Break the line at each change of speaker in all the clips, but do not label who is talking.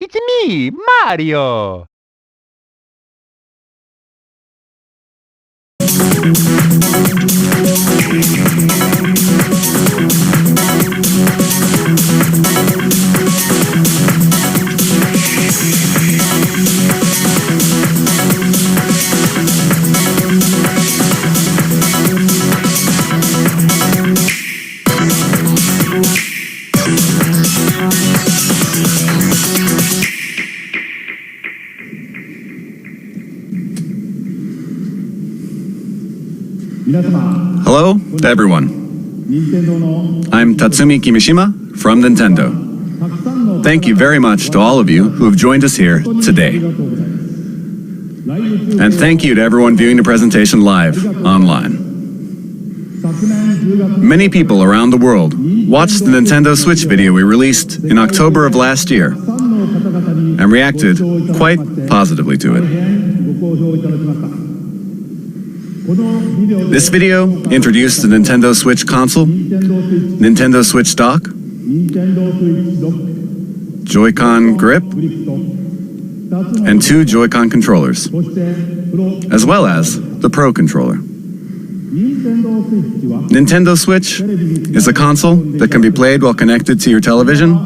It's me, Mario!
Hello, everyone. I'm Tatsumi Kimishima from Nintendo. Thank you very much to all of you who have joined us here today. And thank you to everyone viewing the presentation live online. Many people around the world watched the Nintendo Switch video we released in October of last year and reacted quite positively to it. This video introduced the Nintendo Switch console, Nintendo Switch dock, Joy-Con grip, and 2 Joy-Con controllers, as well as the Pro controller. Nintendo Switch is a console that can be played while connected to your television,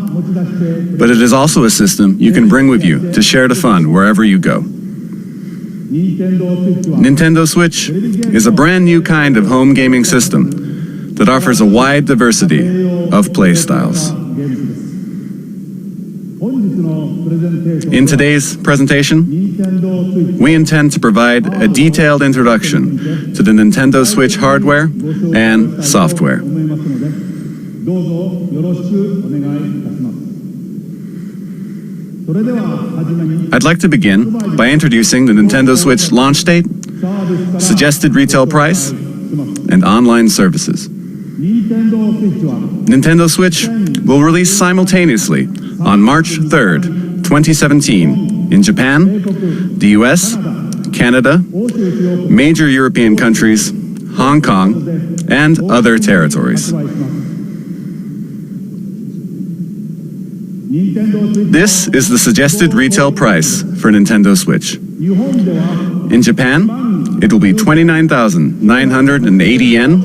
but it is also a system you can bring with you to share the fun wherever you go. Nintendo Switch is a brand new kind of home gaming system that offers a wide diversity of play styles. In today's presentation, we intend to provide a detailed introduction to the Nintendo Switch hardware and software. I'd like to begin by introducing the Nintendo Switch launch date, suggested retail price, and online services. Nintendo Switch will release simultaneously on March 3rd, 2017 in Japan, the US, Canada, major European countries, Hong Kong, and other territories. This is the suggested retail price for Nintendo Switch. In Japan, it will be 29,980 yen.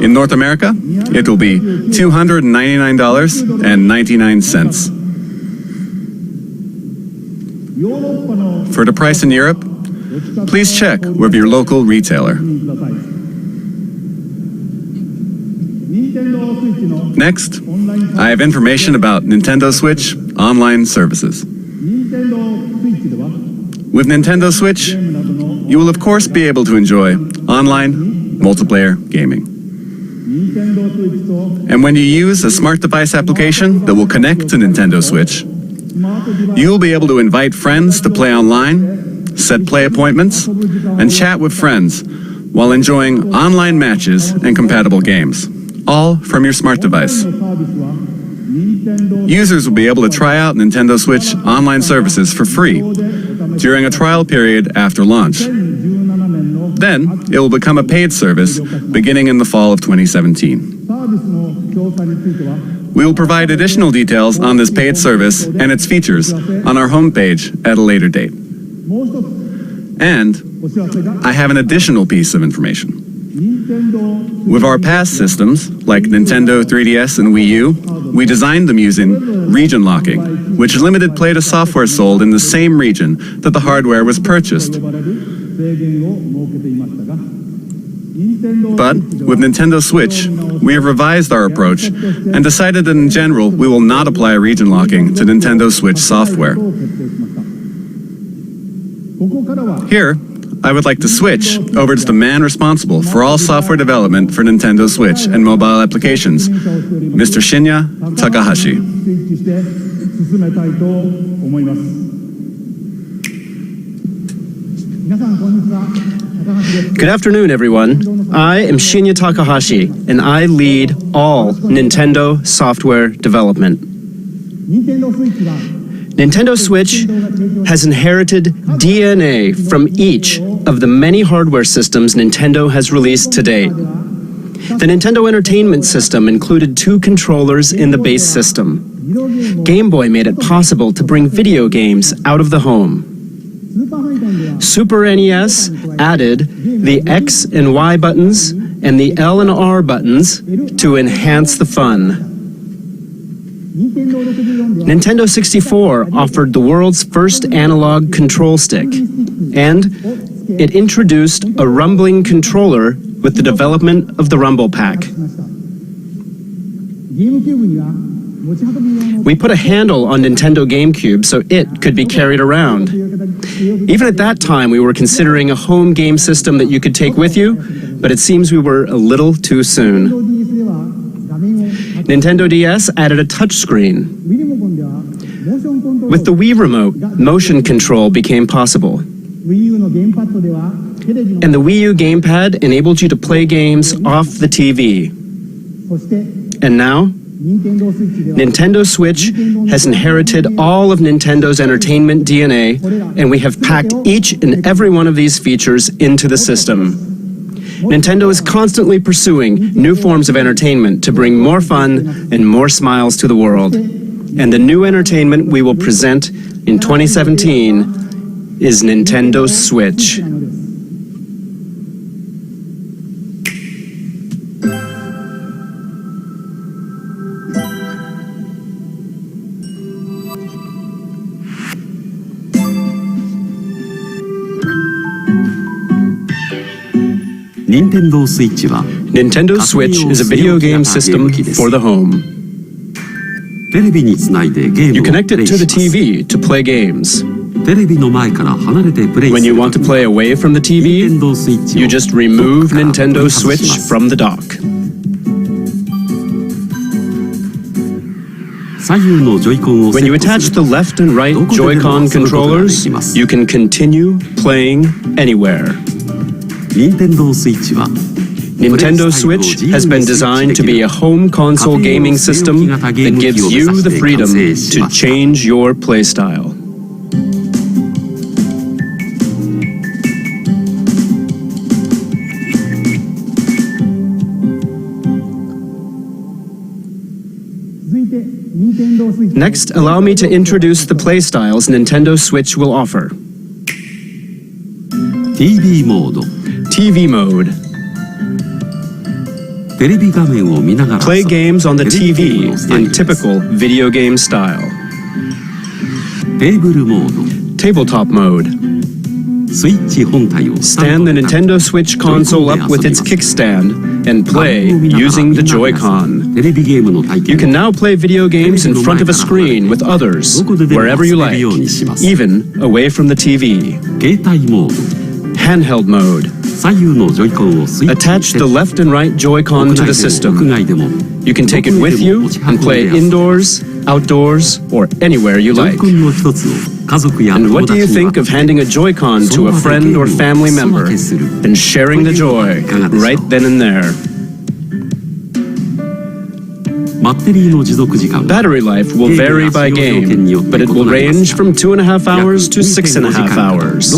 In North America, it will be $299.99. For the price in Europe, please check with your local retailer. Next, I have information about Nintendo Switch online services. With Nintendo Switch, you will of course be able to enjoy online multiplayer gaming. And when you use a smart device application that will connect to Nintendo Switch, you will be able to invite friends to play online, set play appointments, and chat with friends while enjoying online matches and compatible games, all from your smart device. Users will be able to try out Nintendo Switch online services for free during a trial period after launch. Then, it will become a paid service beginning in the fall of 2017. We will provide additional details on this paid service and its features on our homepage at a later date. And I have an additional piece of information. With our past systems, like Nintendo 3DS and Wii U, we designed them using region locking, which limited play to software sold in the same region that the hardware was purchased. But with Nintendo Switch, we have revised our approach and decided that in general we will not apply region locking to Nintendo Switch software. Here, I would like to switch over to the man responsible for all software development for Nintendo Switch and mobile applications, Mr. Shinya Takahashi.
Good afternoon, everyone. I am Shinya Takahashi, and I lead all Nintendo software development. Nintendo Switch has inherited DNA from each of the many hardware systems Nintendo has released to date. The Nintendo Entertainment System included 2 controllers in the base system. Game Boy made it possible to bring video games out of the home. Super NES added the X and Y buttons and the L and R buttons to enhance the fun. Nintendo 64 offered the world's first analog control stick, and it introduced a rumbling controller with the development of the Rumble Pack. We put a handle on Nintendo GameCube so it could be carried around. Even at that time, we were considering a home game system that you could take with you, but it seems we were a little too soon. Nintendo DS added a touchscreen. With the Wii Remote, motion control became possible. And the Wii U gamepad enabled you to play games off the TV. And now, Nintendo Switch has inherited all of Nintendo's entertainment DNA, and we have packed each and every one of these features into the system. Nintendo is constantly pursuing new forms of entertainment to bring more fun and more smiles to the world. And the new entertainment we will present in 2017 is Nintendo Switch.
Nintendo Switch is a video game system for the home. You connect it to the TV to play games. When you want to play away from the TV, you just remove Nintendo Switch from the dock. When you attach the left and right Joy-Con controllers, you can continue playing anywhere. Nintendo Switch has been designed to be a home console gaming system that gives you the freedom to change your playstyle. Next, allow me to introduce the playstyles Nintendo Switch will offer. TV mode. Play games on the TV in typical video game style. Tabletop mode. Stand the Nintendo Switch console up with its kickstand and play using the Joy-Con. You can now play video games in front of a screen with others, wherever you like, even away from the TV. Handheld mode. Attach the left and right Joy-Con to the system. You can take it with you and play indoors, outdoors, or anywhere you like. And what do you think of handing a Joy-Con to a friend or family member and sharing the joy right then and there? Battery life will vary by game, but it will range from 2.5 hours to 6.5 hours.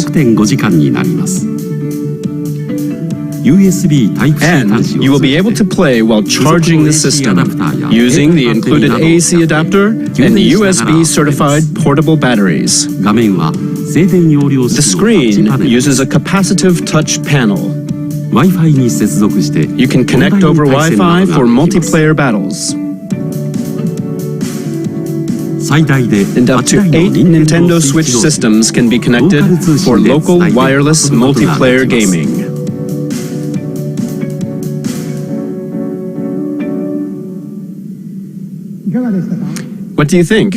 And you will be able to play while charging the system using the included AC adapter and USB-certified portable batteries. The screen uses a capacitive touch panel. You can connect over Wi-Fi for multiplayer battles. And up to 8 Nintendo Switch systems can be connected for local wireless multiplayer gaming. What do you think?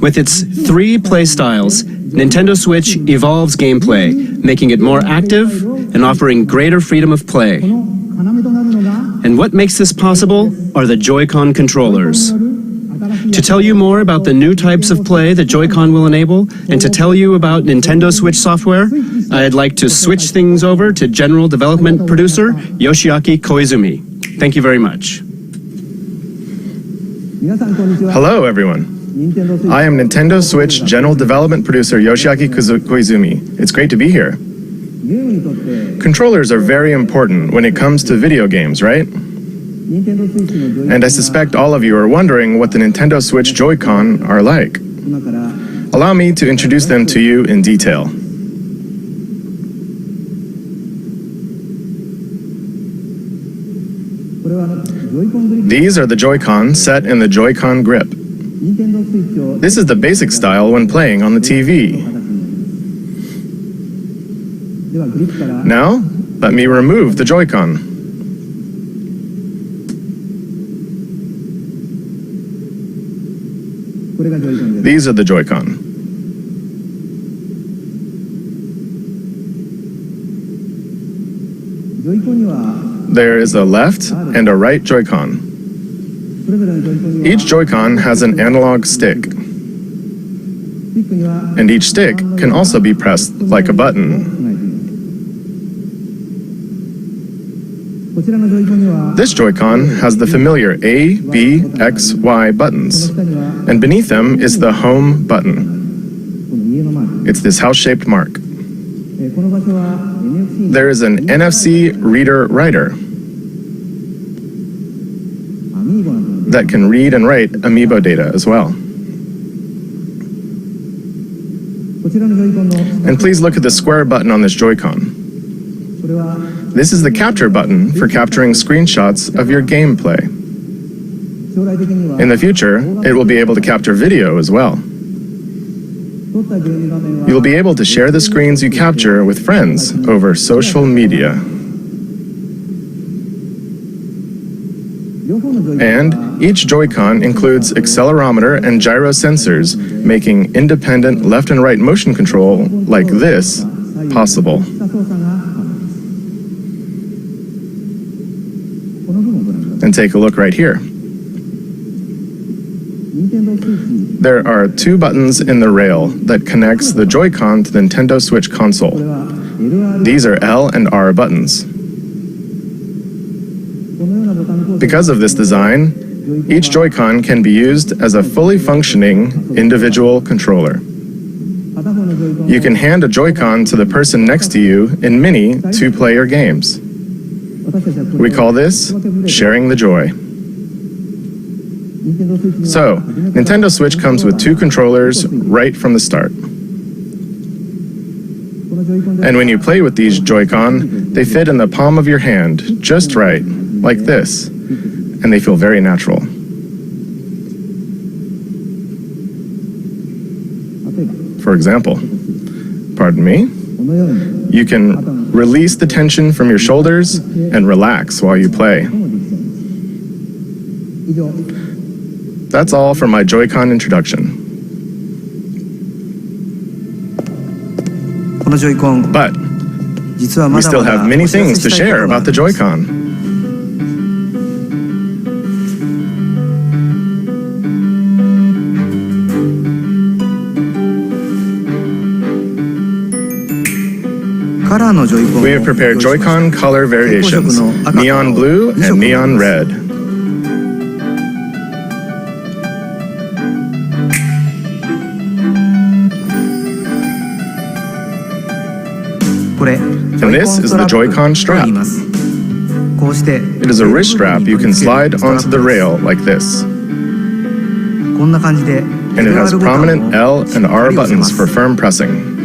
With its 3 playstyles, Nintendo Switch evolves gameplay, making it more active and offering greater freedom of play. And what makes this possible are the Joy-Con controllers. To tell you more about the new types of play that Joy-Con will enable, and to tell you about Nintendo Switch software, I'd like to switch things over to General Development Producer Yoshiaki Koizumi. Thank you very much.
Hello, everyone. I am Nintendo Switch General Development Producer Yoshiaki Koizumi. It's great to be here. Controllers are very important when it comes to video games, right? And I suspect all of you are wondering what the Nintendo Switch Joy-Con are like. Allow me to introduce them to you in detail. These are the Joy-Con set in the Joy-Con grip. This is the basic style when playing on the TV. Now, let me remove the Joy-Con. These are the Joy-Con. There is a left and a right Joy-Con. Each Joy-Con has an analog stick. And each stick can also be pressed like a button. This Joy-Con has the familiar A, B, X, Y buttons, and beneath them is the home button. It's this house-shaped mark. There is an NFC reader-writer that can read and write Amiibo data as well. And please look at the square button on this Joy-Con. This is the capture button for capturing screenshots of your gameplay. In the future, it will be able to capture video as well. You will be able to share the screens you capture with friends over social media. And each Joy-Con includes accelerometer and gyro sensors, making independent left and right motion control like this possible. And take a look right here. There are two buttons in the rail that connects the Joy-Con to the Nintendo Switch console. These are L and R buttons. Because of this design, each Joy-Con can be used as a fully functioning individual controller. You can hand a Joy-Con to the person next to you in many two-player games. We call this sharing the joy. So, Nintendo Switch comes with two controllers right from the start. And when you play with these Joy-Con, they fit in the palm of your hand just right, like this, and they feel very natural. For example, pardon me, you can release the tension from your shoulders and relax while you play. That's all for my Joy-Con introduction. But we still have many things to share about the Joy-Con. We have prepared Joy-Con color variations, neon blue and neon red. And this is the Joy-Con strap. It is a wrist strap you can slide onto the rail like this. And it has prominent L and R buttons for firm pressing.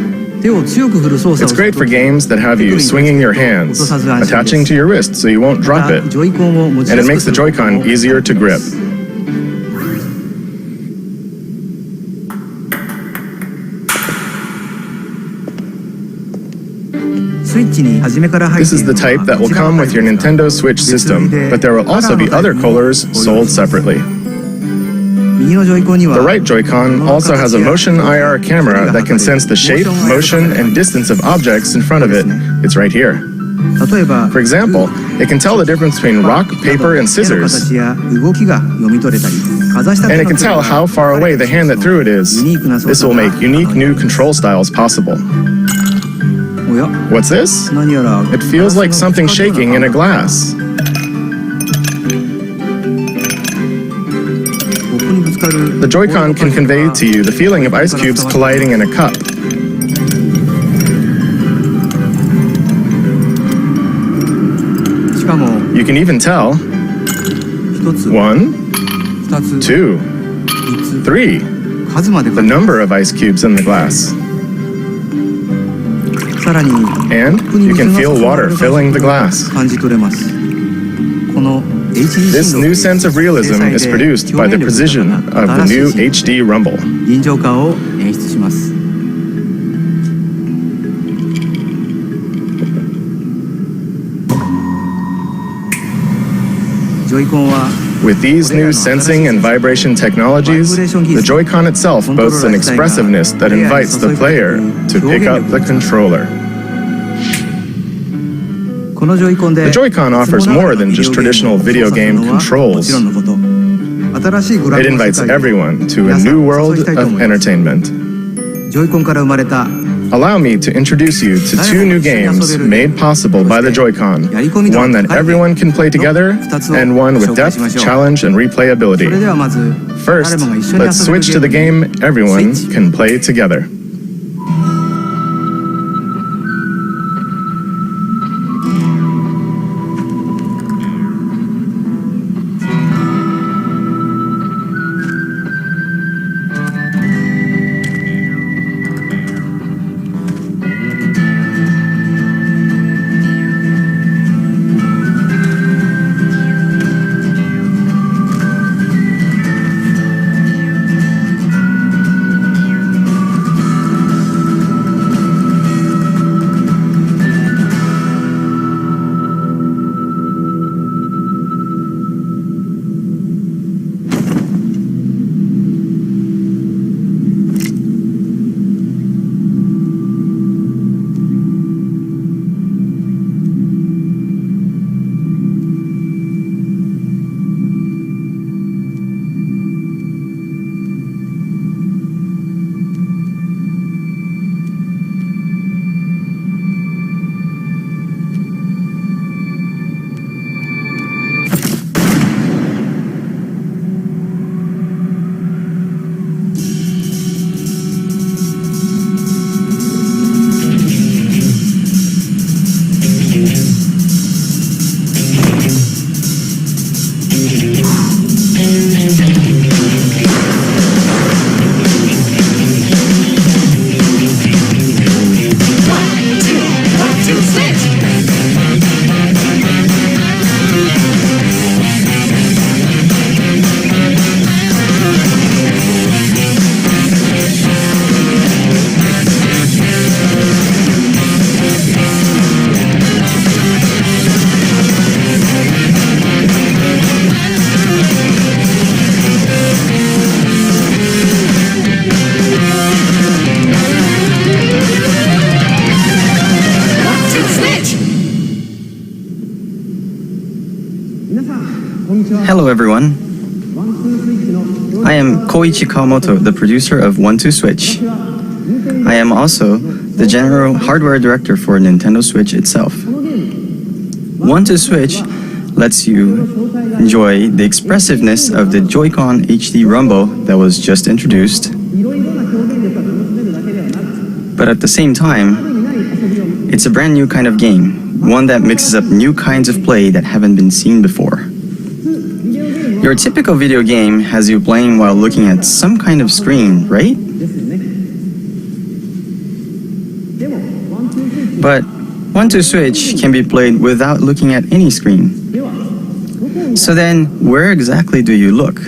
It's great for games that have you swinging your hands, attaching to your wrist so you won't drop it. And it makes the Joy-Con easier to grip. This is the type that will come with your Nintendo Switch system, but there will also be other colors sold separately. The right Joy-Con also has a motion IR camera that can sense the shape, motion, and distance of objects in front of it. It's right here. For example, it can tell the difference between rock, paper, and scissors. And it can tell how far away the hand that threw it is. This will make unique new control styles possible. What's this? It feels like something shaking in a glass. The Joy-Con can convey to you the feeling of ice cubes colliding in a cup. You can even tell 1, 2, 3, the number of ice cubes in the glass. And you can feel water filling the glass. This new sense of realism is produced by the precision of the new HD Rumble. With these new sensing and vibration technologies, the Joy-Con itself boasts an expressiveness that invites the player to pick up the controller. The Joy-Con offers more than just traditional video game controls. It invites everyone to a new world of entertainment. Allow me to introduce you to 2 new games made possible by the Joy-Con, one that everyone can play together, and one with depth, challenge, and replayability. First, let's switch to the game everyone can play together.
Hello everyone. I am Koichi Kawamoto, the producer of 1-2 Switch. I am also the general hardware director for Nintendo Switch itself. 1-2 Switch lets you enjoy the expressiveness of the Joy-Con HD Rumble that was just introduced. But at the same time, it's a brand new kind of game, one that mixes up new kinds of play that haven't been seen before. Your typical video game has you playing while looking at some kind of screen, right? But 1-2 Switch can be played without looking at any screen. So then, where exactly do you look?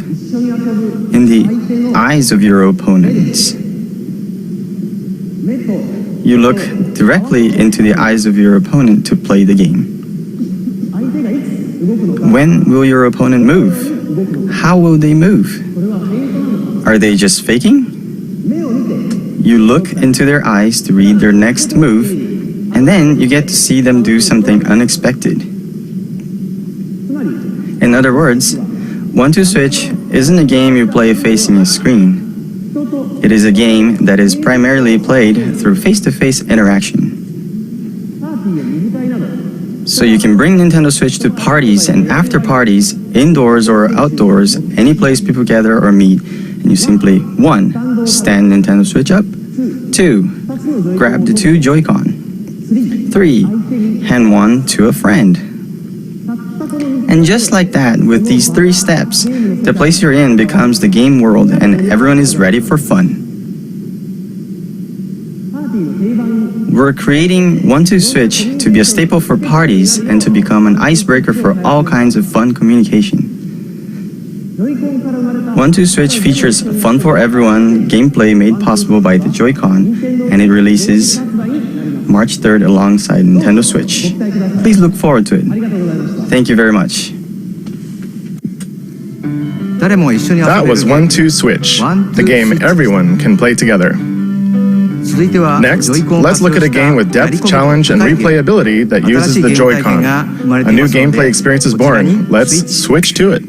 In the eyes of your opponents. You look directly into the eyes of your opponent to play the game. When will your opponent move? How will they move? Are they just faking? You look into their eyes to read their next move, and then you get to see them do something unexpected. In other words, 1-2 Switch isn't a game you play facing a screen. It is a game that is primarily played through face-to-face interaction. So you can bring Nintendo Switch to parties and after parties, indoors or outdoors, any place people gather or meet, and you simply 1. Stand Nintendo Switch up, 2. Grab the 2 Joy-Con, 3. Hand one to a friend, And just like that, with these 3 steps, the place you're in becomes the game world and everyone is ready for fun. We're creating 1-2 Switch to be a staple for parties and to become an icebreaker for all kinds of fun communication. 1-2 Switch features fun for everyone gameplay made possible by the Joy-Con, and it releases March 3rd alongside Nintendo Switch. Please look forward to it. Thank you very much.
That was 1-2 Switch, the game everyone can play together. Next, let's look at a game with depth, challenge, and replayability that uses the Joy-Con. A new gameplay experience is born. Let's switch to it.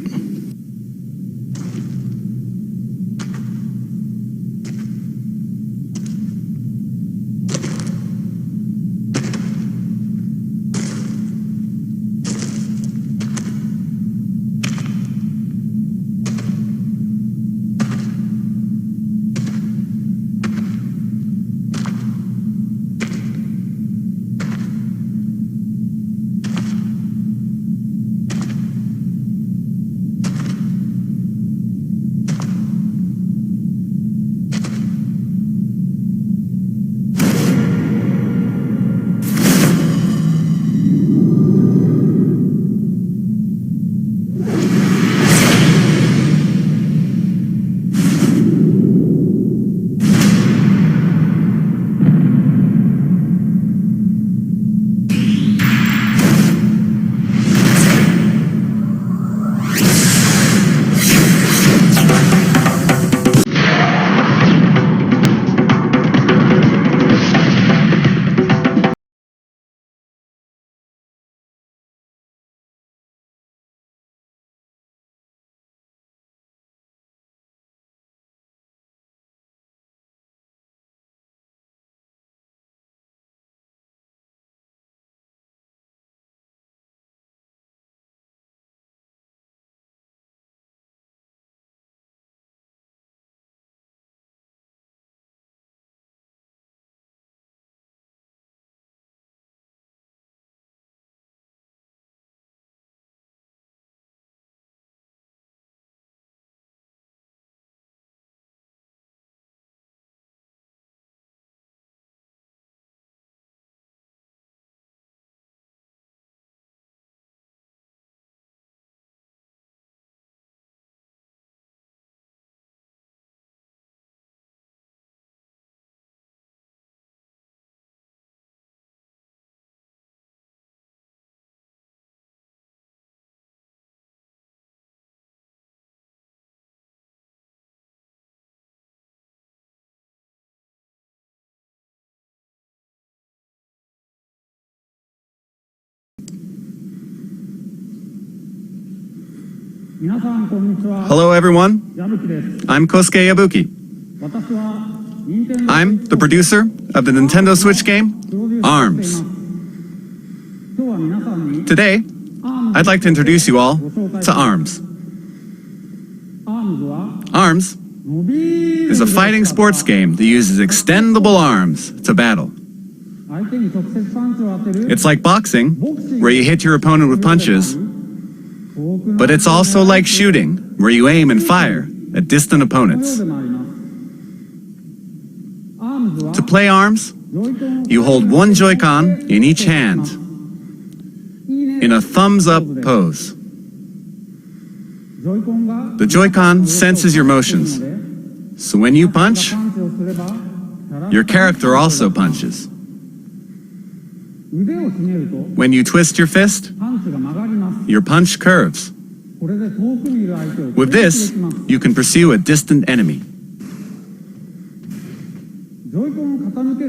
Hello everyone, I'm Kosuke Yabuki. I'm the producer of the Nintendo Switch game, ARMS. Today, I'd like to introduce you all to ARMS. ARMS is a fighting sports game that uses extendable arms to battle. It's like boxing, where you hit your opponent with punches, but it's also like shooting, where you aim and fire at distant opponents. To play ARMS, you hold one Joy-Con in each hand, in a thumbs-up pose. The Joy-Con senses your motions, so when you punch, your character also punches. When you twist your fist, your punch curves. With this, you can pursue a distant enemy.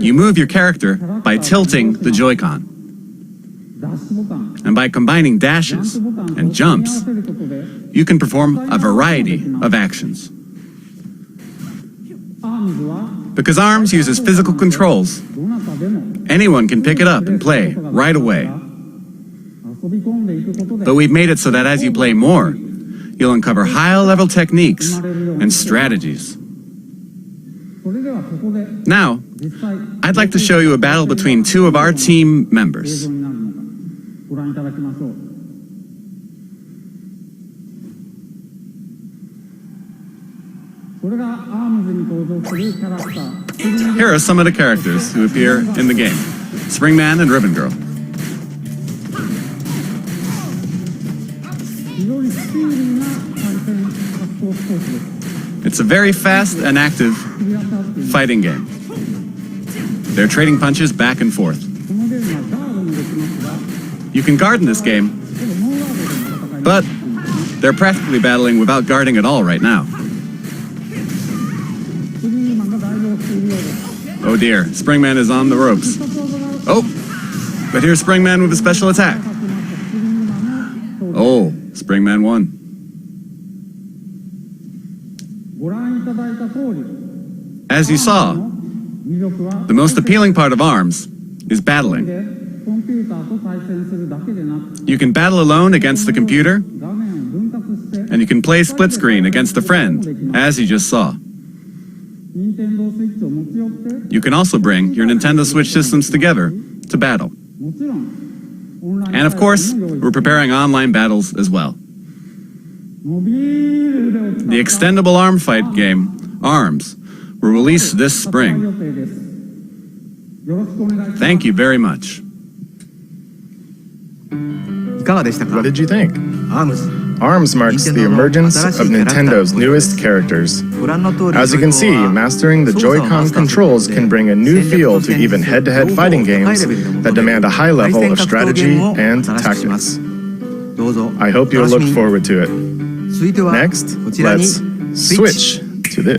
You move your character by tilting the Joy-Con. And by combining dashes and jumps, you can perform a variety of actions. Because ARMS uses physical controls, anyone can pick it up and play right away. But we've made it so that as you play more, you'll uncover high-level techniques and strategies. Now, I'd like to show you a battle between two of our team members. Here are some of the characters who appear in the game. Springman and Ribbon Girl. It's a very fast and active fighting game. They're trading punches back and forth. You can guard in this game, but they're practically battling without guarding at all right now. Oh dear, Springman is on the ropes. Oh, but here's Springman with a special attack. Oh, Springman won. As you saw, the most appealing part of ARMS is battling. You can battle alone against the computer, and you can play split screen against a friend, as you just saw. You can also bring your Nintendo Switch systems together to battle. And of course, we're preparing online battles as well. The extendable arm fight game, ARMS, will release this spring. Thank you very much.
What did you think? ARMS marks the emergence of Nintendo's newest characters. As you can see, mastering the Joy-Con controls can bring a new feel to even head-to-head fighting games that demand a high level of strategy and tactics. I hope you'll look forward to it. Next, let's switch to this.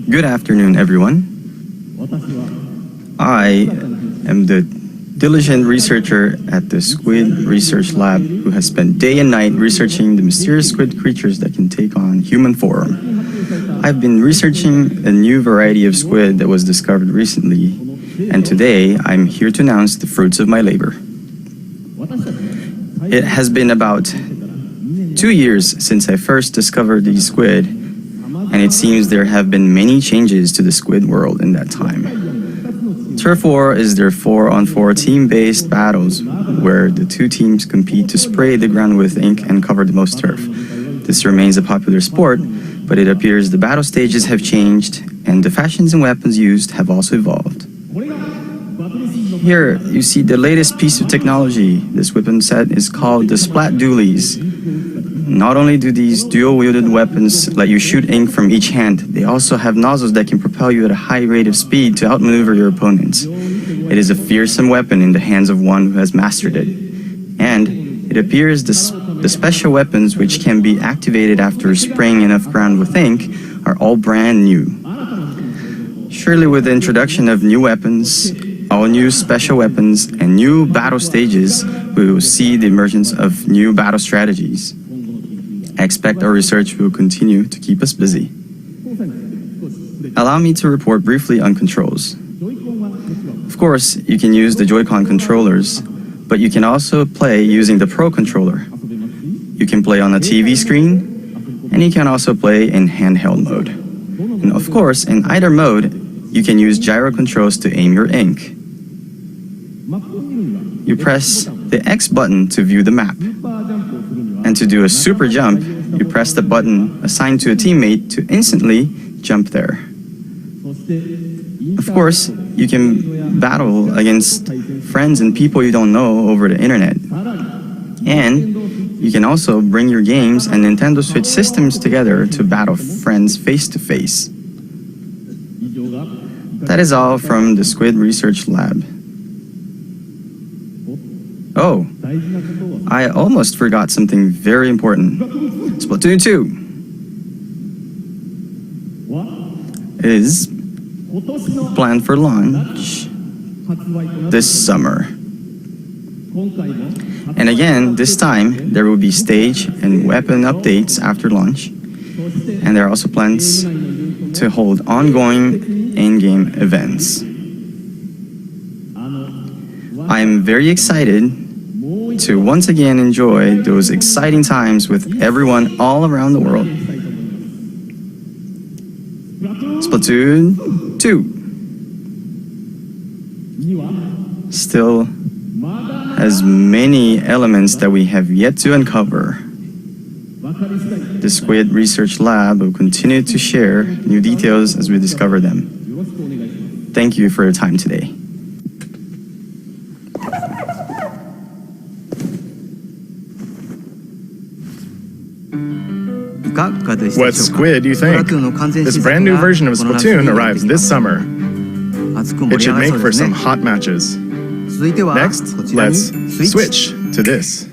Good afternoon, everyone. I am the diligent researcher at the Squid Research Lab who has spent day and night researching the mysterious squid creatures that can take on human form. I've been researching a new variety of squid that was discovered recently, and today I'm here to announce the fruits of my labor. It has been about 2 years since I first discovered these squid, and it seems there have been many changes to the squid world in that time. Turf War is their 4-on-4 team-based battles where the two teams compete to spray the ground with ink and cover the most turf. This remains a popular sport, but it appears the battle stages have changed and the fashions and weapons used have also evolved. Here you see the latest piece of technology. This weapon set is called the Splat Dualies. Not only do these dual-wielded weapons let you shoot ink from each hand, they also have nozzles that can propel you at a high rate of speed to outmaneuver your opponents. It is a fearsome weapon in the hands of one who has mastered it. And it appears the special weapons which can be activated after spraying enough ground with ink are all brand new. Surely with the introduction of new weapons, all new special weapons, and new battle stages, we will see the emergence of new battle strategies. I expect our research will continue to keep us busy. Allow me to report briefly on controls. Of course, you can use the Joy-Con controllers, but you can also play using the Pro controller. You can play on a TV screen, and you can also play in handheld mode. And of course, in either mode, you can use gyro controls to aim your ink. You press the X button to view the map. And to do a super jump, you press the button assigned to a teammate to instantly jump there. Of course, you can battle against friends and people you don't know over the internet. And you can also bring your games and Nintendo Switch systems together to battle friends face to face. That is all from the Squid Research Lab. Oh, I almost forgot something very important. Splatoon 2 is planned for launch this summer. And again, this time, there will be stage and weapon updates after launch. And there are also plans to hold ongoing in-game events. I am very excited to once again enjoy those exciting times with everyone all around the world. Splatoon 2 still has many elements that we have yet to uncover. The Squid Research Lab will continue to share new details as we discover them. Thank you for your time today.
What's Squid, you think? This brand new version of Splatoon arrives this summer. It should make for some hot matches. Next, let's switch to this.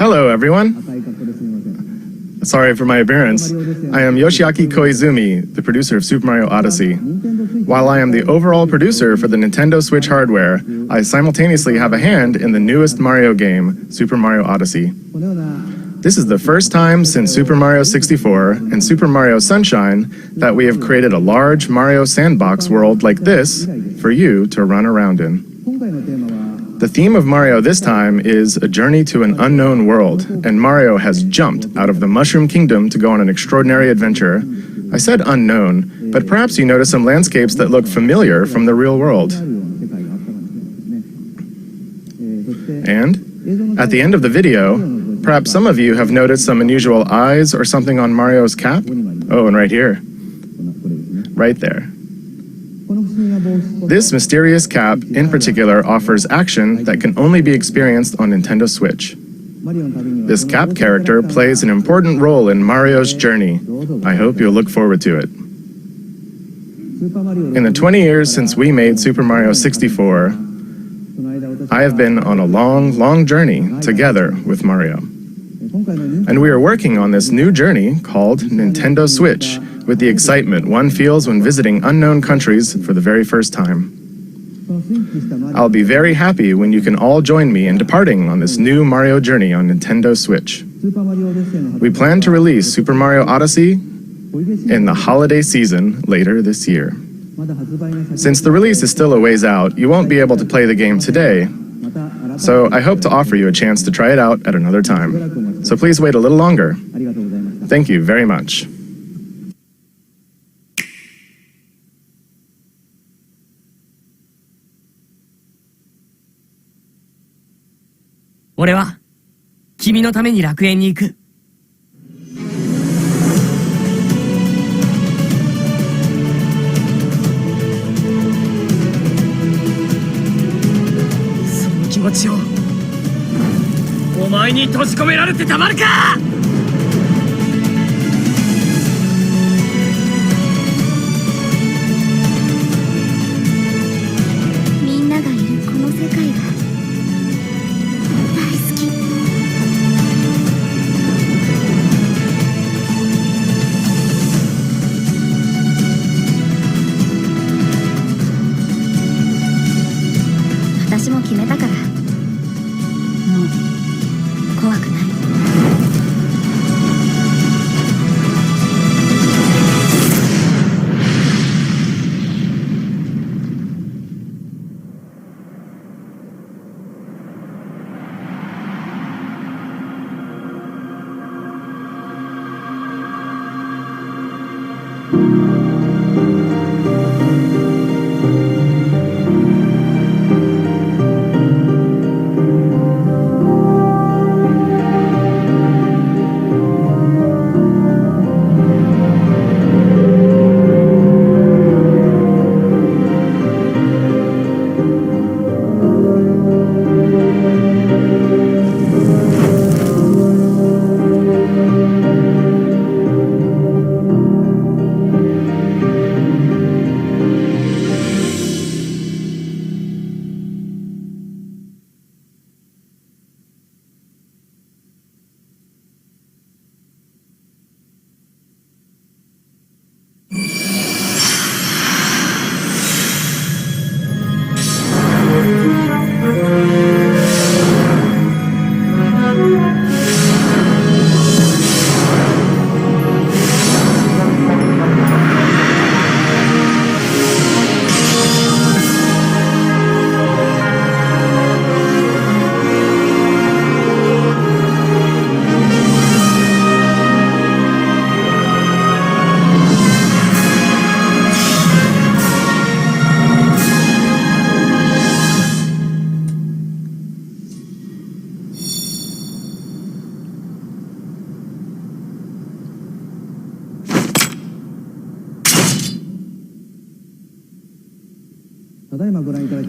Hello, everyone. Sorry for my appearance. I am Yoshiaki Koizumi, the producer of Super Mario Odyssey. While I am the overall producer for the Nintendo Switch hardware, I simultaneously have a hand in the newest Mario game, Super Mario Odyssey. This is the first time since Super Mario 64 and Super Mario Sunshine that we have created a large Mario sandbox world like this for you to run around in. The theme of Mario this time is a journey to an unknown world, and Mario has jumped out of the Mushroom Kingdom to go on an extraordinary adventure. I said unknown, but perhaps you notice some landscapes that look familiar from the real world. And at the end of the video, perhaps some of you have noticed some unusual eyes or something on Mario's cap. Oh, and right here. Right there. This mysterious cap, in particular, offers action that can only be experienced on Nintendo Switch. This cap character plays an important role in Mario's journey. I hope you'll look forward to it. In the 20 years since we made Super Mario 64, I have been on a long, long journey together with Mario. And we are working on this new journey called Nintendo Switch, with the excitement one feels when visiting unknown countries for the very first time. I'll be very happy when you can all join me in departing on this new Mario journey on Nintendo Switch. We plan to release Super Mario Odyssey in the holiday season later this year. Since the release is still a ways out, you won't be able to play the game today, so I hope to offer you a chance to try it out at another time. So please wait a little longer. Thank you very much.
俺は君のために楽園に行く。その気持ちをお前に閉じ込められてたまるか。
みんながいるこの世界が大好き。私も決めたから、もう怖くない。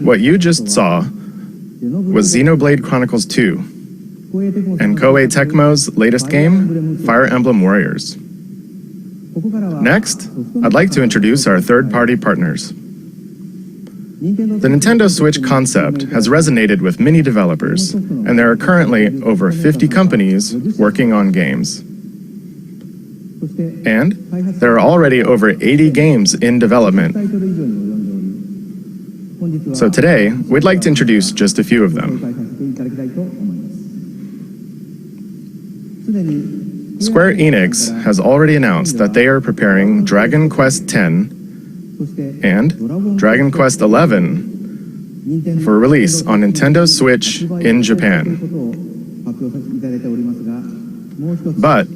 What you just saw was Xenoblade Chronicles 2 and Koei Tecmo's latest game, Fire Emblem Warriors. Next, I'd like to introduce our third-party partners. The Nintendo Switch concept has resonated with many developers, and there are currently over 50 companies working on games. And there are already over 80 games in development. So today, we'd like to introduce just a few of them. Square Enix has already announced that they are preparing Dragon Quest X and Dragon Quest XI for release on Nintendo Switch in Japan. But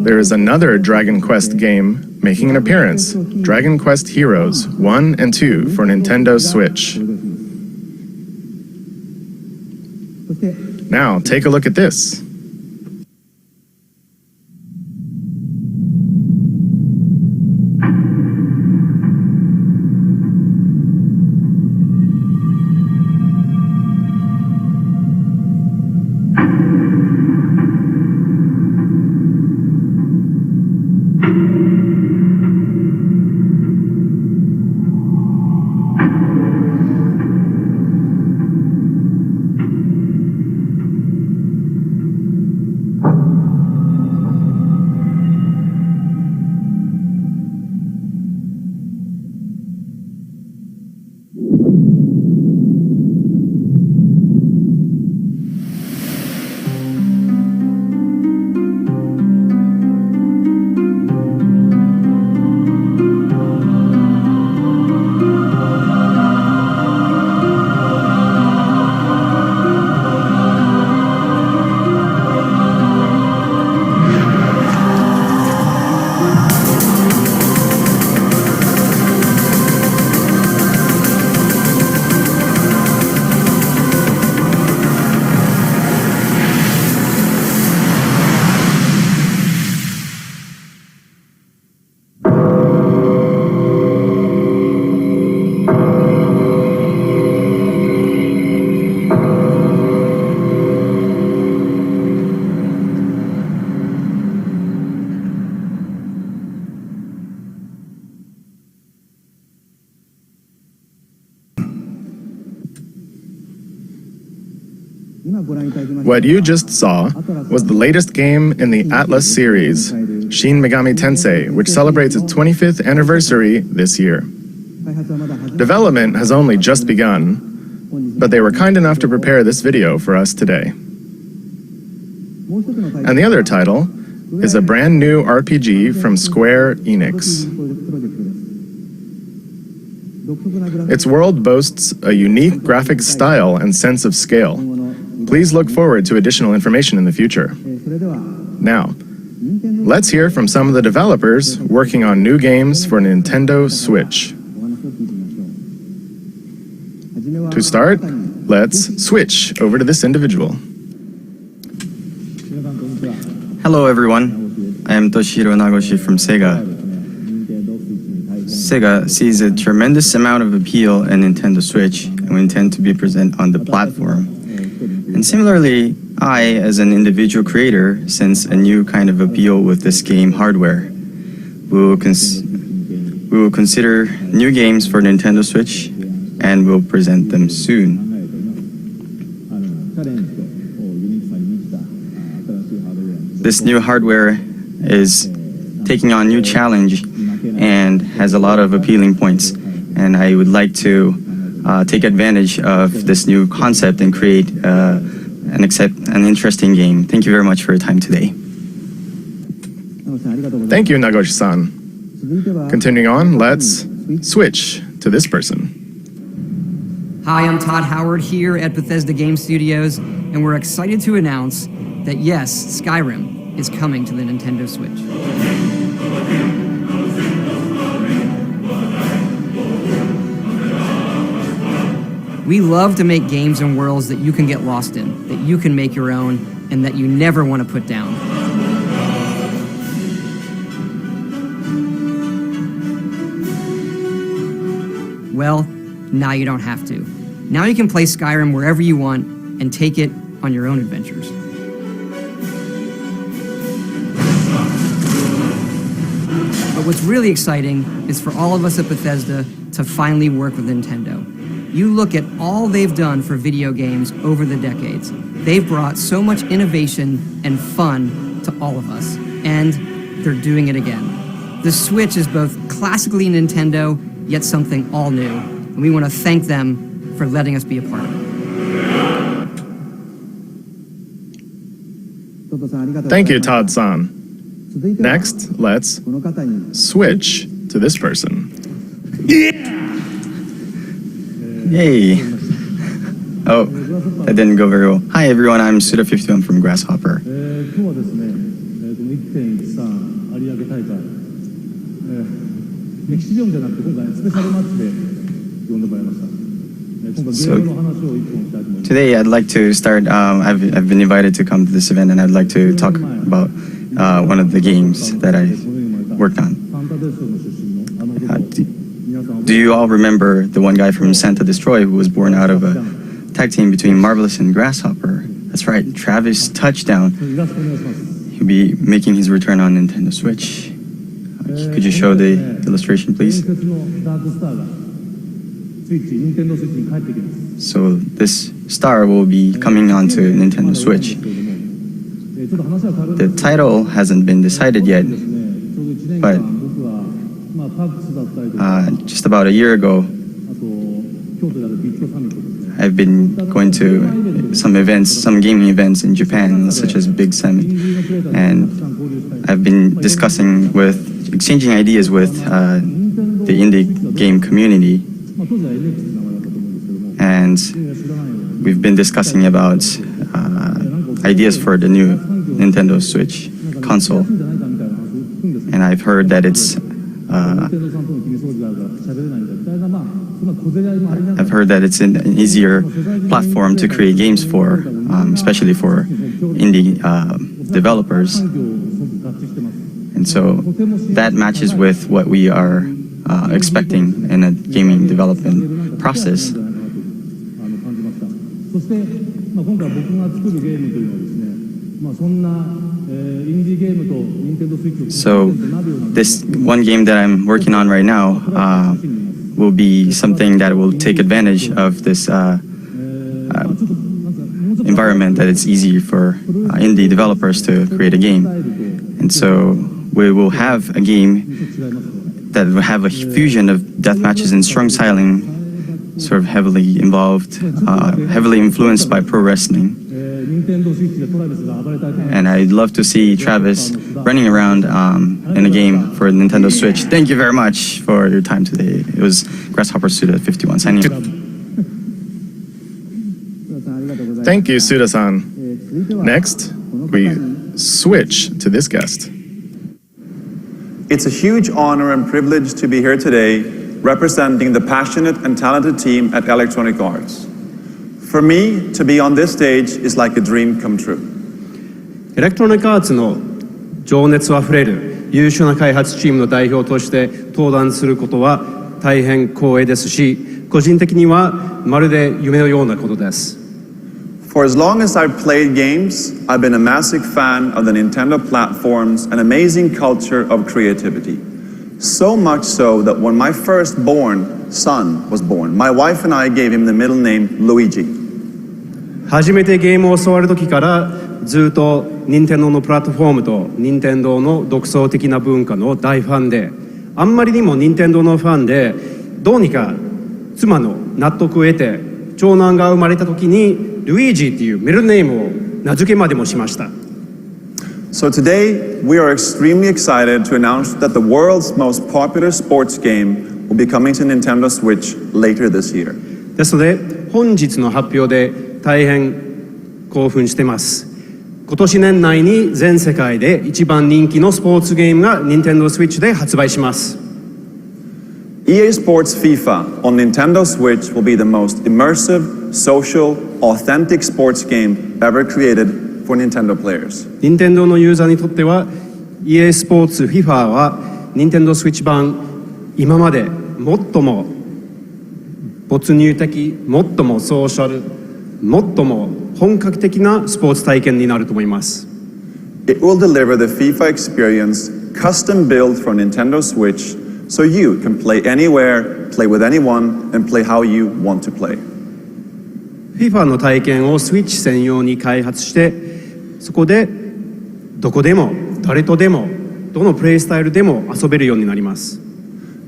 there is another Dragon Quest game making an appearance, Dragon Quest Heroes 1 and 2 for Nintendo Switch. Now, take a look at this. What you just saw was the latest game in the Atlas series, Shin Megami Tensei, which celebrates its 25th anniversary this year. Development has only just begun, but they were kind enough to prepare this video for us today. And the other title is a brand new RPG from Square Enix. Its world boasts a unique graphic style and sense of scale. Please look forward to additional information in the future. Now, let's hear from some of the developers working on new games for Nintendo Switch. To start, let's switch over to this individual.
Hello everyone, I am Toshiro Nagoshi from Sega. Sega sees a tremendous amount of appeal in Nintendo Switch, and we intend to be present on the platform. And similarly, I, as an individual creator, sense a new kind of appeal with this game hardware. We will consider new games for Nintendo Switch, and we'll present them soon. This new hardware is taking on new challenge and has a lot of appealing points, and I would like to take advantage of this new concept and create an interesting game. Thank you very much for your time today.
Thank you, Nagoshi-san. Continuing on, let's switch to this person.
Hi, I'm Todd Howard here at Bethesda Game Studios, and we're excited to announce that yes, Skyrim is coming to the Nintendo Switch. We love to make games and worlds that you can get lost in, that you can make your own, and that you never want to put down. Well, now you don't have to. Now you can play Skyrim wherever you want and take it on your own adventures. But what's really exciting is for all of us at Bethesda to finally work with Nintendo. You look at all they've done for video games over the decades. They've brought so much innovation and fun to all of us, and they're doing it again. The Switch is both classically Nintendo, yet something all new, and we want to thank them for letting us be a part of it.
Thank you, Todd-san. Next, let's switch to this person.
Yay! Oh, that didn't go very well. Hi everyone, I'm Suda51 from Grasshopper. So today I'd like to start, I've been invited to come to this event and I'd like to talk about one of the games that I worked on. Do you all remember the one guy from Santa Destroy who was born out of a tag team between Marvelous and Grasshopper? That's right, Travis Touchdown. He'll be making his return on Nintendo Switch. Could you show the illustration, please? So this star will be coming onto Nintendo Switch. The title hasn't been decided yet, but just about a year ago, I've been going to some events, some gaming events in Japan, such as Big Summit, and I've been exchanging ideas with the indie game community, and we've been discussing about ideas for the new Nintendo Switch console, and I've heard that it's an easier platform to create games for, especially for indie developers. And so that matches with what we are expecting in a gaming development process. So this one game that I'm working on right now will be something that will take advantage of this environment, that it's easy for indie developers to create a game. And so we will have a game that will have a fusion of death matches and strong styling, sort of heavily involved, heavily influenced by pro wrestling. And I'd love to see Travis running around in a game for Nintendo Switch. Thank you very much for your time today. It was Grasshopper Suda51 signing off.
Thank you, Suda-san. Next, we switch to this guest.
It's a huge honor and privilege to be here today representing the passionate and talented team at Electronic Arts. For me, to be on this stage is like a dream come true.
エレクトロニックアーツの情熱あふれる優秀な開発チームの代表として登壇することは大変光栄ですし、個人的にはまるで夢のようなことです。
For as long as I've played games, I've been a massive fan of the Nintendo platform's an amazing culture of creativity. So much so that when my firstborn son was born, my wife and I gave him the middle name Luigi.
初めてゲームを教わる時からずっと任天堂のプラットフォームと任天堂の独創的な文化の大ファンで、あんまりにも任天堂のファンで、どうにか妻の納得を得て長男が生まれた時にルイージっていうミドルネームを名付けまでもしました。
So today, we are extremely excited to announce that the world's most popular sports game will be coming to Nintendo Switch later this year.
ですので本日の発表で大変興奮してます。今年年内に全世界で一番人気のスポーツゲームが Nintendo Switch で発売します。
EA Sports FIFA on Nintendo Switch will be the most immersive, social, authentic sports game ever created for Nintendo players.
任天堂のユーザーにとっては EA スポーツ FIFA は Nintendo Switch 版今まで最も没入的、最もソーシャル、最も本格的なスポーツ体験になると思います。
It will deliver the FIFA experience custom built for Nintendo Switch so you can play anywhere, play with anyone, and play how you want to play.
FIFA の体験を Switch 専用に開発して、そこでどこでも誰とでもどのプレイスタイルでも遊べるようになります。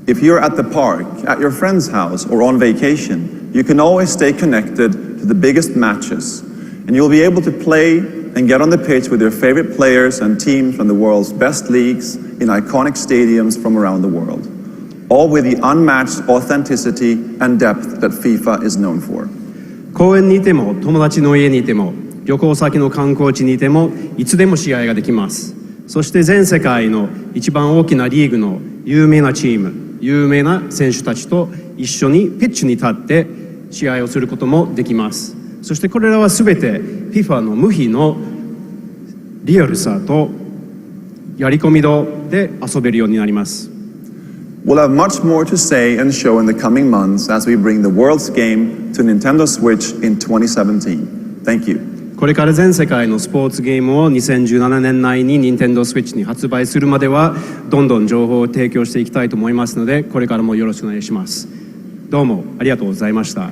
If you're at the park, at your friend's house, or on vacation, you can always stay connected to the biggest matches, and you'll be able to play and get on the pitch with your favorite players and teams from the world's best leagues in iconic stadiums from around the world, all with the unmatched authenticity and depth that FIFA is known for.
公園にいても友達の家にいても旅行先の観光地にいてもいつでも試合ができます。そして全世界の一番大きなリーグの有名なチーム、有名な選手たちと一緒にピッチに立って試合をすることもできます。そしてこれらはすべて FIFA の無比のリアルさとやり込み度で遊べるようになります。
We'll have much more to say and show in the coming months as we bring the world's game to Nintendo Switch in 2017. Thank you.
これから全世界のスポーツゲームを2017年内に Nintendo Switch に発売するまではどんどん情報を提供していきたいと思いますので、これからもよろしくお願いします。どうもありがとうございました。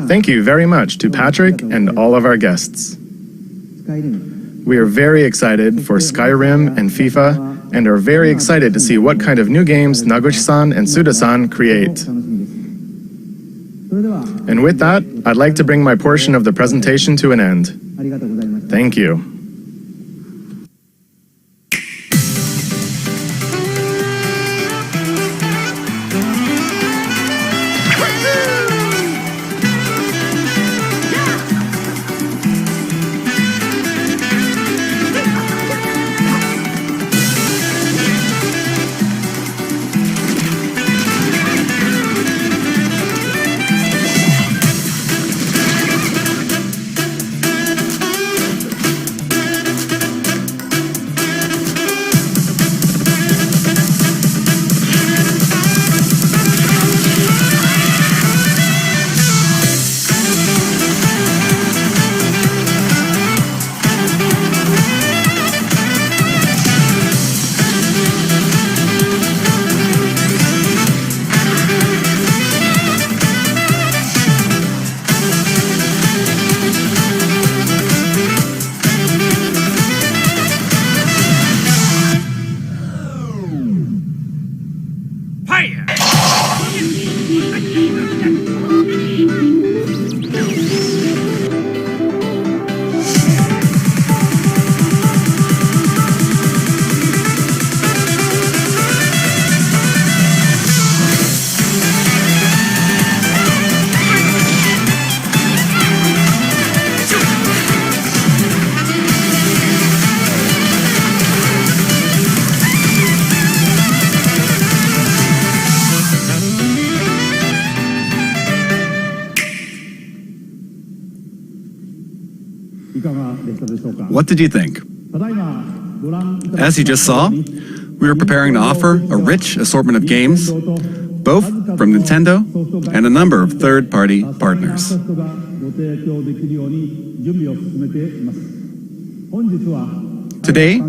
Thank you very much to Patrick and all of our guests. We are very excited for Skyrim and FIFA, and are very excited to see what kind of new games Naguchi-san and Suda-san create. And with that, I'd like to bring my portion of the presentation to an end. Thank you.
What did you think? As you just saw, we are preparing to offer a rich assortment of games, both from Nintendo and a number of third-party partners. Today,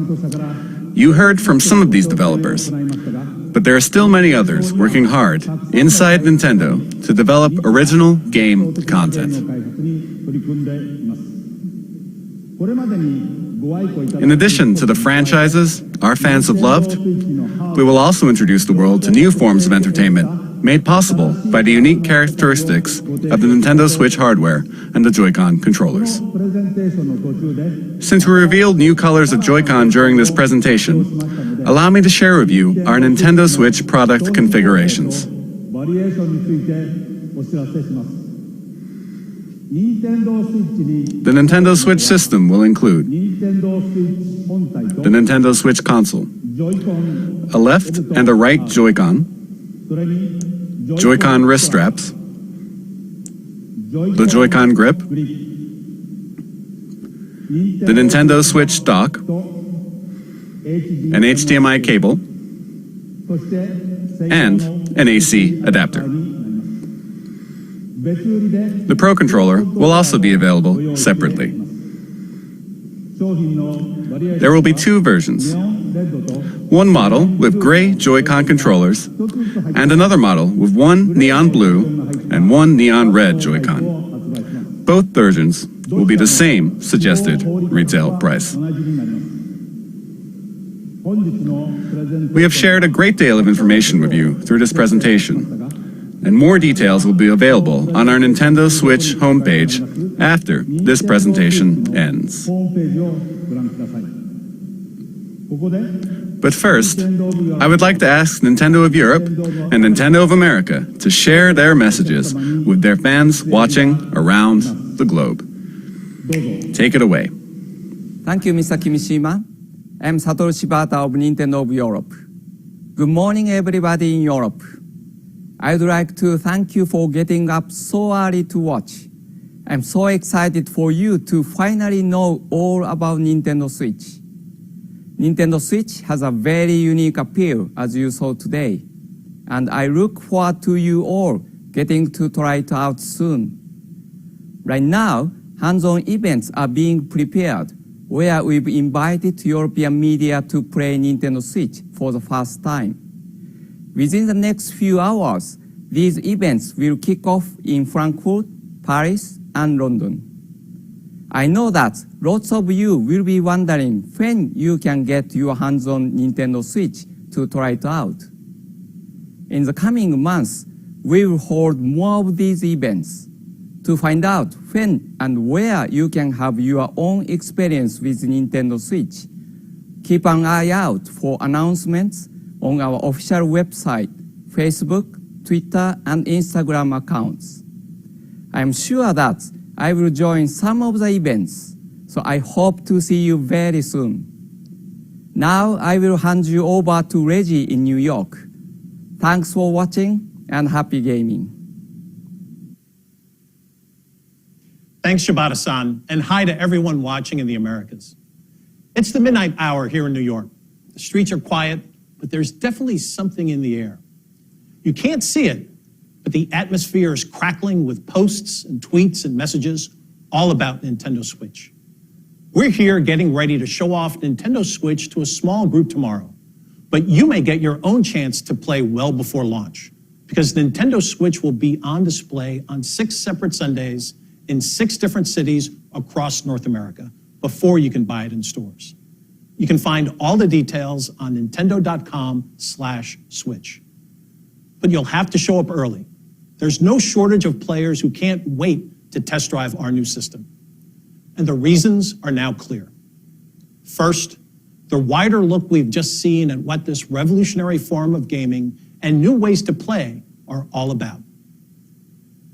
you heard from some of these developers, but there are still many others working hard inside Nintendo to develop original game content. In addition to the franchises our fans have loved, we will also introduce the world to new forms of entertainment made possible by the unique characteristics of the Nintendo Switch hardware and the Joy-Con controllers. Since we revealed new colors of Joy-Con during this presentation, allow me to share with you our Nintendo Switch product configurations. The Nintendo Switch system will include the Nintendo Switch console, a left and a right Joy-Con, Joy-Con wrist straps, the Joy-Con grip, the Nintendo Switch dock, an HDMI cable, and an AC adapter. The Pro Controller will also be available separately. There will be two versions. One model with gray Joy-Con controllers, and another model with one neon blue and one neon red Joy-Con. Both versions will be the same suggested retail price. We have shared a great deal of information with you through this presentation, and more details will be available on our Nintendo Switch homepage after this presentation ends. But first, I would like to ask Nintendo of Europe and Nintendo of America to share their messages with their fans watching around the globe. Take it away.
Thank you, Mr. Kimishima. I'm Satoru Shibata of Nintendo of Europe. Good morning, everybody in Europe. I'd like to thank you for getting up so early to watch. I'm so excited for you to finally know all about Nintendo Switch. Nintendo Switch has a very unique appeal, as you saw today, and I look forward to you all getting to try it out soon. Right now, hands-on events are being prepared, where we've invited European media to play Nintendo Switch for the first time. Within the next few hours, these events will kick off in Frankfurt, Paris, and London. I know that lots of you will be wondering when you can get your hands on Nintendo Switch to try it out. In the coming months, we will hold more of these events. To find out when and where you can have your own experience with Nintendo Switch, keep an eye out for announcements on our official website, Facebook, Twitter, and Instagram accounts. I'm sure that I will join some of the events, so I hope to see you very soon. Now I will hand you over to Reggie in New York. Thanks for watching and happy gaming.
Thanks, Shibata-san, and hi to everyone watching in the Americas. It's the midnight hour here in New York. The streets are quiet, but there's definitely something in the air. You can't see it, but the atmosphere is crackling with posts and tweets and messages all about Nintendo Switch. We're here getting ready to show off Nintendo Switch to a small group tomorrow, but you may get your own chance to play well before launch, because Nintendo Switch will be on display on 6 separate Sundays in 6 different cities across North America before you can buy it in stores. You can find all the details on nintendo.com/switch. But you'll have to show up early. There's no shortage of players who can't wait to test drive our new system. And the reasons are now clear. First, the wider look we've just seen at what this revolutionary form of gaming and new ways to play are all about.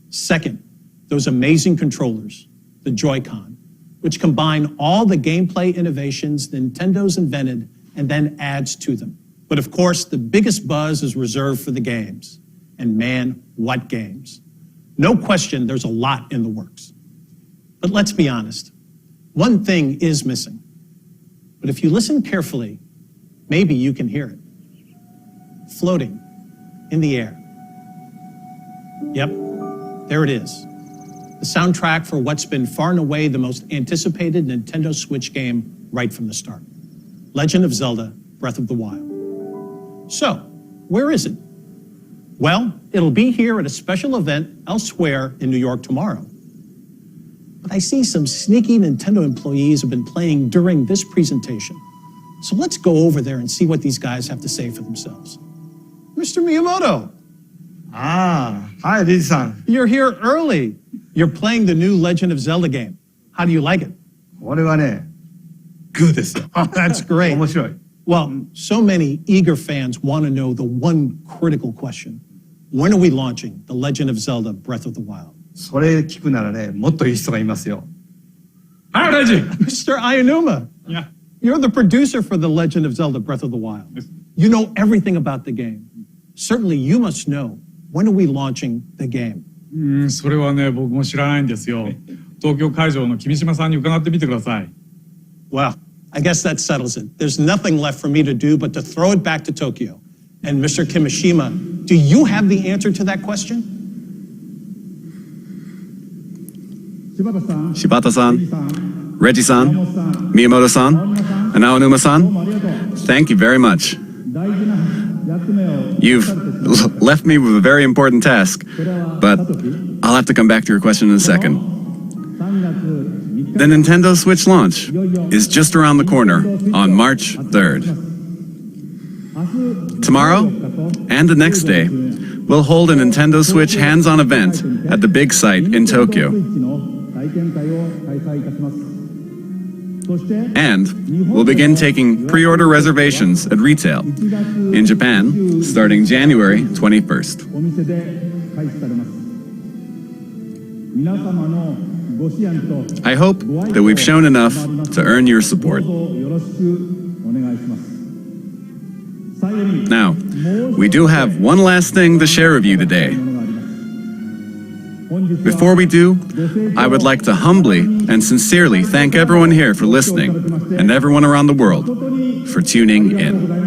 Second, those amazing controllers, the Joy-Con, which combine all the gameplay innovations Nintendo's invented and then adds to them. But of course, the biggest buzz is reserved for the games. And man, what games. No question, there's a lot in the works. But let's be honest, one thing is missing. But if you listen carefully, maybe you can hear it. Floating in the air. Yep, there it is. The soundtrack for what's been far and away the most anticipated Nintendo Switch game right from the start. Legend of Zelda: Breath of the Wild. So, where is it? Well, it'll be here at a special event elsewhere in New York tomorrow. But I see some sneaky Nintendo employees have been playing during this presentation. So let's go over there and see what these guys have to say for themselves. Mr. Miyamoto.
Hi, Reggie-san.
You're here early. You're playing the new Legend of Zelda game. How do you like it?
これはね、good ですよ。
Oh, that's great.
面白い。
Well, so many eager fans want to know the one critical question. When are we launching The Legend of Zelda Breath of the Wild?
それ聞くならね、もっといい人がいますよ。
Hi, Reggie. Mr. Ayanuma. Yeah. You're the producer for The Legend of Zelda Breath of the Wild. You know everything about the game. Certainly you must know, when are we launching the game?
それはね、僕も知らないんですよ。東京会場の君島さんに伺ってみてください。
Well, I guess that settles it. There's nothing left for me to do but to throw it back to Tokyo. And Mr. Kimishima, do you have the answer to that question?
Shibata-san, Reggie-san, Miyamoto-san, and Aonuma-san, thank you very much. You've left me with a very important task, but I'll have to come back to your question in a second. The Nintendo Switch launch is just around the corner on March 3rd. Tomorrow, And the next day, we'll hold a Nintendo Switch hands-on event at the big site in Tokyo. And we'll begin taking pre-order reservations at retail in Japan starting January 21st. I hope that we've shown enough to earn your support. Now, we do have one last thing to share with you today. Before we do, I would like to humbly and sincerely thank everyone here for listening and everyone around the world for tuning in.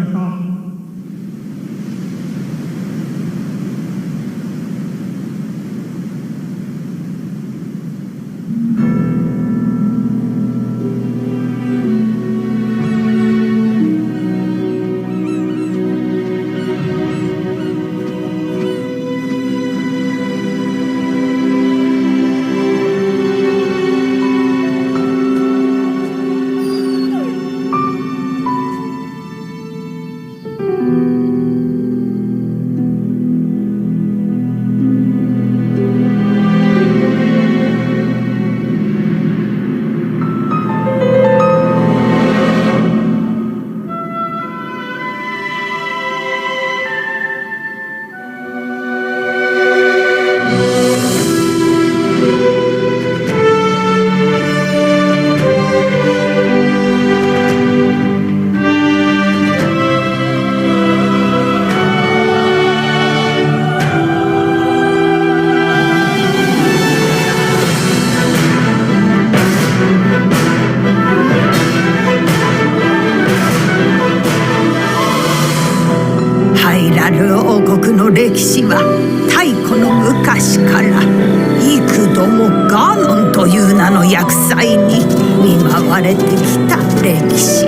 歴史は太古の昔から幾度もガーノンという名の厄災に見舞われてきた歴史。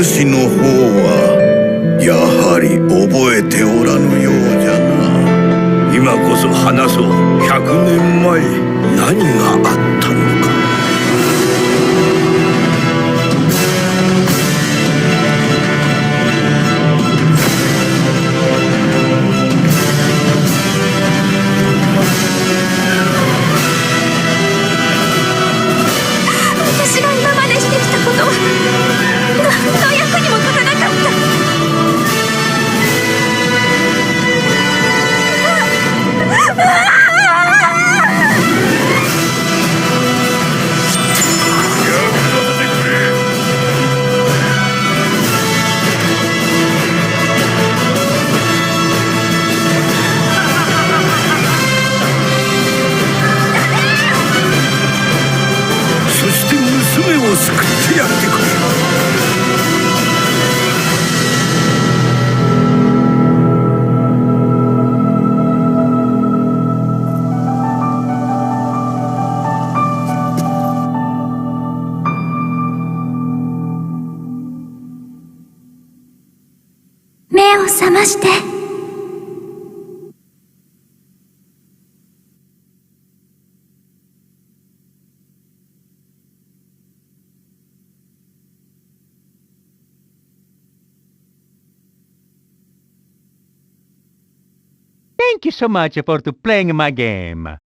主の方はやはり覚えておらぬようじゃな。今こそ話そう。100年前何があったのか。
私が今までしてきたことは何の役にも立たなかった。
そして娘を救ってやってくれ。
目を覚まして。
Thank you so much for playing my game.